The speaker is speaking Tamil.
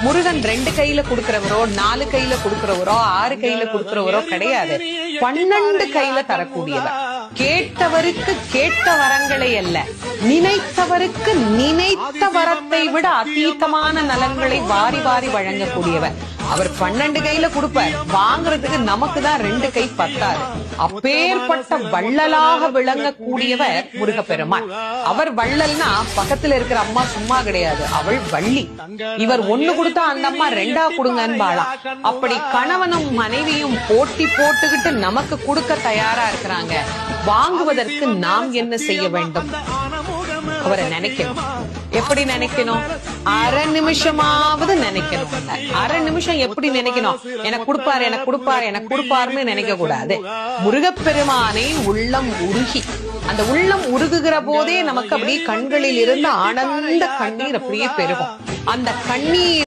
முருகன் 2 கையில கொடுக்கிறவரோ 4 கையில கொடுக்கிறவரோ 6 கையில கொடுக்கிறவரோ கிடையாது. 12 கையில தரக்கூடியவர். கேட்டவருக்கு கேட்ட வரங்களை அல்ல, நினைத்தவருக்கு நினைத்த வரத்தை விட அதீதமான நலன்களை வாரி வாரி வழங்கக்கூடியவர். அவர் 12 கையில கொடுப்பார், வாங்குறதுக்கு நமக்கு தான் 2 கை பத்தாது. அப்பேற்பட்ட வள்ளலாக விளங்கக்கூடியவர் முருகப்பெருமான். அவர் வள்ளல்னா பக்கத்துல இருக்கிற அம்மா சும்மா கிடையாது, அவள் வள்ளி. இவர் 1 கொடுத்தா அந்த அம்மா 2 கொடுங்கன்னு வாழலாம். அப்படி கணவனும் மனைவியும் போட்டி போட்டுக்கிட்டு நமக்கு கொடுக்க தயாரா இருக்கிறாங்க. வாங்குவதற்கு நாம் என்ன செய்ய வேண்டும்? அவரை நினைக்கணும். எப்படி நினைக்கணும்? அரை நிமிஷமாவது நினைக்கணும். அரை நிமிஷம் எப்படி நினைக்கணும்? எனக்கு கொடுப்பாரு, எனக்கு கொடுப்பாரு, எனக்கு கொடுப்பாருன்னு நினைக்க கூடாது. முருகப்பெருமானை உள்ளம் உருகி, அந்த உள்ளம் உருகுகிற போதே நமக்கு அப்படியே கண்களில் இருந்து ஆனந்த கண்ணீர் அப்படியே பெருகும். அந்த கண்ணீர்